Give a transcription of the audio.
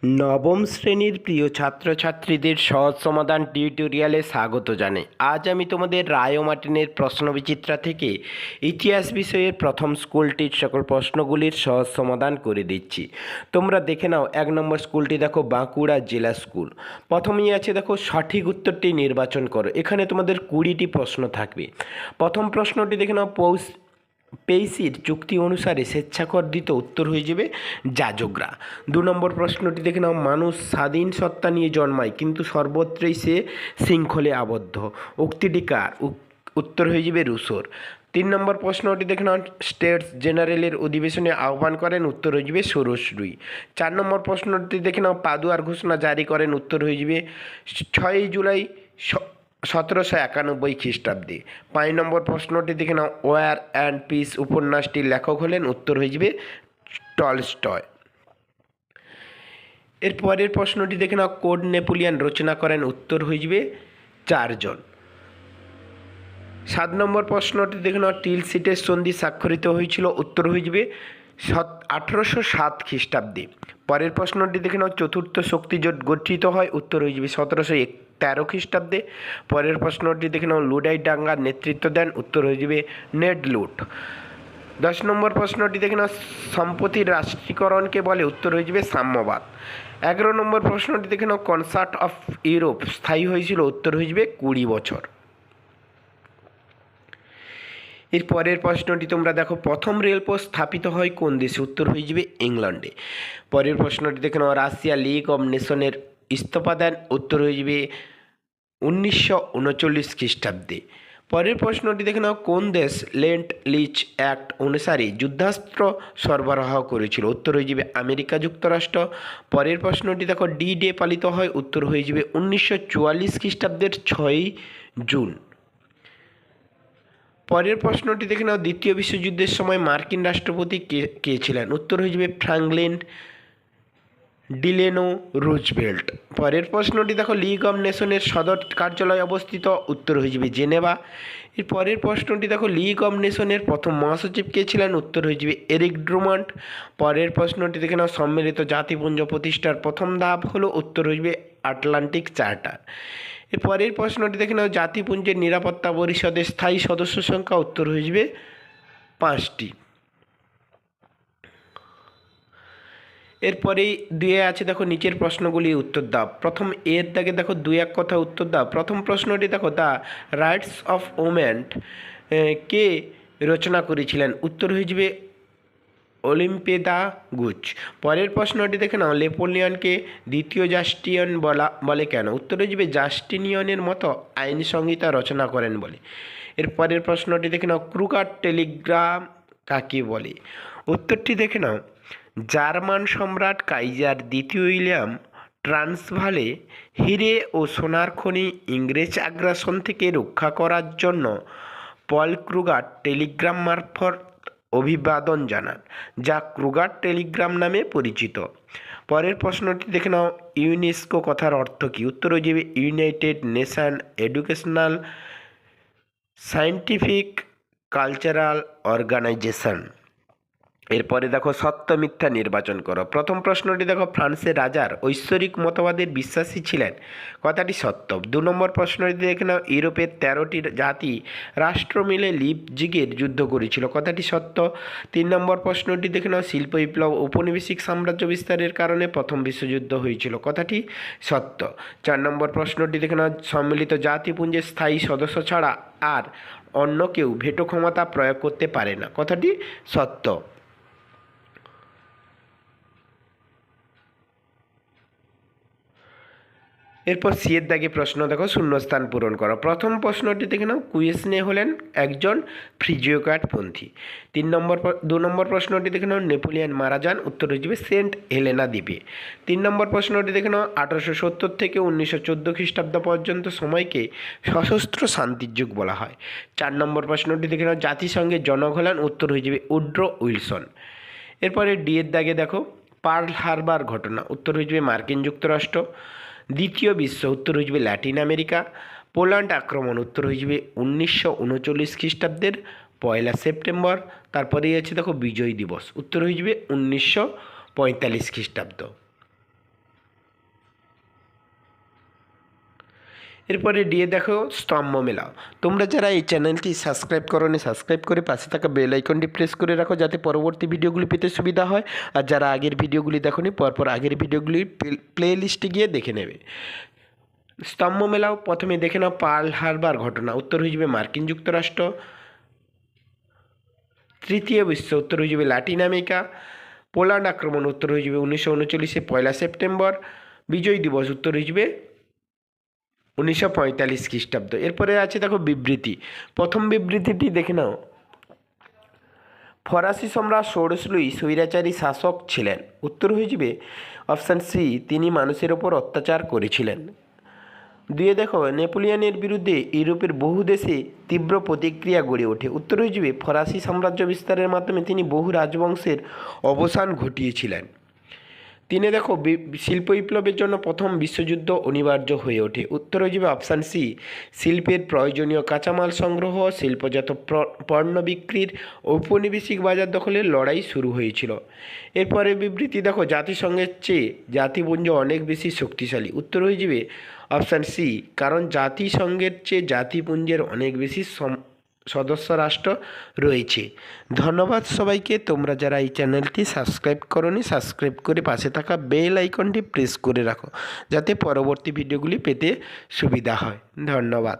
নবম শ্রেণীর প্রিয় ছাত্রছাত্রীদের সহজ সমাধান টিউটোরিয়ালে স্বাগত জানাই। আজ আমি তোমাদের রায় ও মার্টিনের প্রশ্নবিচিত্রা থেকে ইতিহাস বিষয়ের প্রথম স্কুলটির সকল প্রশ্নগুলির সহজ সমাধান করে দিচ্ছি। তোমরা দেখে নাও। 1 নম্বর স্কুলটি দেখো বাঁকুড়া জেলা স্কুল। প্রথমেই আছে দেখো সঠিক উত্তরটি নির্বাচন করো। এখানে তোমাদের 20টি প্রশ্ন থাকবে। প্রথম প্রশ্নটি দেখে নাও, পেইসির চুক্তি অনুসারে স্বেচ্ছাকর্তৃক উত্তর হয়ে যাবে যাজকরা। 2 নম্বর প্রশ্নটি দেখে নাও, মানুষ স্বাধীন সত্তা নিয়ে জন্মায় কিন্তু সর্বত্রই সে শৃঙ্খলে আবদ্ধ। উক্তিটি কার? উত্তর হয়ে যাবে রুশোর। 3 নম্বর প্রশ্নটি দেখে নাও, স্টেটস জেনারেলের অধিবেশনে আহ্বান করেন। উত্তর হয়ে যাবে সরোসরুই। 4 নম্বর প্রশ্নটি দেখে নাও, পাদুয়ার ঘোষণা জারি করেন। উত্তর হয়ে যাবে 6 জুলাই 1791 খ্রিস্টাব্দে। 5 নম্বর প্রশ্নটি দেখে নাও, ওয়ার অ্যান্ড পিস উপন্যাসটির লেখক হলেন। উত্তর হয়ে যাবে টলস্টয়। এর পরের প্রশ্নটি দেখে নাও, কোড নেপোলিয়ন রচনা করেন। উত্তর হয়ে যাবে 4 জন। 7 নম্বর প্রশ্নটি দেখে নাও, টিলসিটের সন্ধি স্বাক্ষরিত হয়েছিল। উত্তর হয়ে যাবে 1807 খ্রিস্টাব্দে। পরের প্রশ্নটি দেখে নাও, চতুর্থ শক্তিজোট গঠিত হয়। উত্তর হয়ে যাবে 1713 খ্রিস্টাব্দে। পরের প্রশ্নটি দেখে নাও, লুডাই দাঙ্গার নেতৃত্ব দেন। উত্তর হয়ে যাবে নেড লুট। 10 নম্বর প্রশ্নটি দেখে নাও, সম্পত্তির রাষ্ট্রীকরণকে বলে। উত্তর হয়ে যাবে সাম্যবাদ। 11 নম্বর প্রশ্নটি দেখে নাও, কনসার্ট অফ ইউরোপ স্থায়ী হয়েছিল। উত্তর হয়ে যাবে 20 বছর। এর পরের প্রশ্নটি তোমরা দেখো, প্রথম রেলপথ স্থাপিত হয় কোন দেশে? উত্তর হয়ে যাবে ইংল্যান্ডে। পরের প্রশ্নটি দেখে নাও, রাশিয়া লিগ অব নেশনের ইস্তফা দেন। উত্তর হয়ে যাবে 1939 খ্রিস্টাব্দে। পরের প্রশ্নটি দেখে নাও, কোন দেশ লেন্ট লিজ অ্যাক্ট অনুসারে যুদ্ধাস্ত্র সরবরাহ করেছিল? উত্তর হয়ে যাবে আমেরিকা যুক্তরাষ্ট্র। পরের প্রশ্নটি দেখো, ডি ডে পালিত হয়। উত্তর হয়ে যাবে 1944 খ্রিস্টাব্দের 6 জুন। পরের প্রশ্নটি দেখে নাও, দ্বিতীয় বিশ্বযুদ্ধের সময় মার্কিন রাষ্ট্রপতি কে ছিলেন? উত্তর হয়ে যাবে ফ্র্যাঙ্কলিন ডিলেনো রুজভেল্ট। পরের প্রশ্নটি দেখো, লিগ অব নেশনের সদর কার্যালয় অবস্থিত। উত্তর হয়ে যাবে জেনেভা। এর পরের প্রশ্নটি দেখো, লিগ অব নেশনের প্রথম মহাসচিব কে ছিলেন? উত্তর হয়ে যাবে এরিক ড্রুমন্ড। পরের প্রশ্নটি দেখে নাও, সম্মিলিত জাতিপুঞ্জ প্রতিষ্ঠার প্রথম ধাপ হলো। উত্তর হয়ে যাবে আটলান্টিক চার্টার। এর পরের প্রশ্নটি দেখে নাও, জাতিপুঞ্জের নিরাপত্তা পরিষদের স্থায়ী সদস্য সংখ্যা। উত্তর হয়ে যাবে 5টি। এরপরেই দুয়ে আছে দেখো, নিচের প্রশ্নগুলি উত্তর দাও। প্রথম এর দাগে দেখো 2-1 কথা উত্তর দাও। প্রথম প্রশ্নটি দেখো, দ্য রাইটস অফ ওমেন কে রচনা করেছিলেন? উত্তর হয়ে যাবে অলিম্পে দা গুচ। পরের প্রশ্নটি দেখে নাও, নেপোলিয়নকে দ্বিতীয় জাস্টিনিয়ান বলে কেন? উত্তর হয়ে যাবে জাস্টিনিয়ানের মতো আইন সংহিতা রচনা করেন বলে। এর পরের প্রশ্নটি দেখে নাও, ক্রুগার টেলিগ্রাম কাকে বলে? উত্তরটি দেখে নাও, জার্মান সম্রাট কাইজার দ্বিতীয় উইলিয়াম ট্রান্সভালে হিরে ও সোনার খনি ইংরেজ আগ্রাসন থেকে রক্ষা করার জন্য পল ক্রুগার টেলিগ্রাম মারফত অভিবাদন জানান, যা ক্রুগার টেলিগ্রাম নামে পরিচিত। পরের প্রশ্নটি দেখে নাও, ইউনেস্কো কথার অর্থ কী? উত্তর হয়ে যাবে United Nation Educational Scientific Cultural Organization. এরপরে দেখো, সত্য মিথ্যা নির্বাচন করো। প্রথম প্রশ্নটি দেখো, ফ্রান্সের রাজার ঐশ্বরিক মতবাদের বিশ্বাসী ছিলেন। কথাটি সত্য। 2 নম্বর প্রশ্নটি দেখে নাও, ইউরোপের 13টি জাতি রাষ্ট্র মিলে লিপজিগের যুদ্ধ করেছিল। কথাটি সত্য। 3 নম্বর প্রশ্নটি দেখে নাও, শিল্প বিপ্লব ঔপনিবেশিক সাম্রাজ্য বিস্তারের কারণে প্রথম বিশ্বযুদ্ধ হয়েছিল। কথাটি সত্য। 4 নম্বর প্রশ্নটি দেখে নাও, সম্মিলিত জাতিপুঞ্জের স্থায়ী সদস্য ছাড়া আর অন্য কেউ ভেটো ক্ষমতা প্রয়োগ করতে পারে না। কথাটি সত্য। এরপর সিয়ের দাগে প্রশ্ন দেখো, শূন্যস্থান পূরণ করো। প্রথম প্রশ্নটি দেখে নাও, কুয়েসনে হলেন একজন ফ্রিজিওক্র্যাটপন্থী। 2 নম্বর প্রশ্নটি দেখে নাও, নেপোলিয়ন মারা যান। উত্তর হয়ে যাবে সেন্ট হেলেনা দ্বীপে। 3 নম্বর প্রশ্নটি দেখে নাও, 1870 থেকে 1914 খ্রিস্টাব্দ পর্যন্ত সময়কে সশস্ত্র শান্তির যুগ বলা হয়। 4 নম্বর প্রশ্নটি দেখে নাও, জাতিসংঘের জনক হলেন। উত্তর হয়ে যাবে উড্রো উইলসন। এরপরে ডি এর দাগে দেখো, পার্ল হারবার ঘটনা। উত্তর হয়ে যাবে মার্কিন যুক্তরাষ্ট্র। দ্বিতীয় বিশ্ব। উত্তর হয়ে যাবে ল্যাটিন আমেরিকা। পোল্যান্ড আক্রমণ। উত্তর হয়ে যাবে 1939 খ্রিস্টাব্দের 1 সেপ্টেম্বর। তারপরেই আছে দেখো বিজয় দিবস। উত্তর হয়ে যাবে 1945 খ্রিস্টাব্দ। এরপরে ডি এ দেখো স্তম্ভ মেলাও। তোমরা যারা এই চ্যানেলটি সাবস্ক্রাইব করোনি সাবস্ক্রাইব করে পাশে থাকা বেল আইকনটি প্রেস করে রাখো, যাতে পরবর্তী ভিডিওগুলি পেতে সুবিধা হয়। আর যারা আগের ভিডিওগুলি দেখোনি পরপর আগের ভিডিওগুলি প্লে লিস্টে গিয়ে দেখে নেবে। স্তম্ভ মেলাও। প্রথমে দেখে নাও পার্ল হারবার ঘটনা, উত্তর হয়ে যাবে মার্কিন যুক্তরাষ্ট্র। তৃতীয় বিশ্ব, উত্তর হয়ে যাবে লাতিন আমেরিকা। পোল্যান্ড আক্রমণ, উত্তর হয়ে যাবে 1939 পয়লা সেপ্টেম্বর। বিজয় দিবস, উত্তর হয়ে যাবে 1945 খ্রিস্টাব্দ। এরপরে আছে দেখো বিবৃতি। প্রথম বিবৃতিটি দেখে নাও। ফরাসি সম্রাট ষোড়শ লুই স্বৈরাচারী শাসক ছিলেন, উত্তর হয়ে যাবে অপশান সি, তিনি মানুষের ওপর অত্যাচার করেছিলেন। দুয়ে দেখো নেপোলিয়নের বিরুদ্ধে ইউরোপের বহু দেশে তীব্র প্রতিক্রিয়া গড়ে ওঠে, উত্তর হয়ে যাবে ফরাসি সাম্রাজ্য বিস্তারের মাধ্যমে তিনি বহু রাজবংশের অবসান ঘটিয়েছিলেন। তিনে দেখো শিল্প বিপ্লবের জন্য প্রথম বিশ্বযুদ্ধ অনিবার্য হয়ে ওঠে, উত্তর হয়ে যাবে অপশান সি, শিল্পের প্রয়োজনীয় কাঁচামাল সংগ্রহ, শিল্পজাত পণ্য বিক্রির ঔপনিবেশিক বাজার দখলের লড়াই শুরু হয়েছিল। এরপরে বিবৃতি দেখো জাতিসংঘের চেয়ে জাতিপুঞ্জ অনেক বেশি শক্তিশালী, উত্তর হয়ে যাবে অপশান সি, কারণ জাতিসংঘের চেয়ে জাতিপুঞ্জের অনেক বেশি সদস্য রাষ্ট্র রয়েছে। ধন্যবাদ সবাইকে। তোমরা যারা এই চ্যানেলটি সাবস্ক্রাইব করোনি সাবস্ক্রাইব করে পাশে থাকা বেল আইকনটি প্রেস করে রাখো, যাতে পরবর্তী ভিডিওগুলি পেতে সুবিধা হয়। ধন্যবাদ।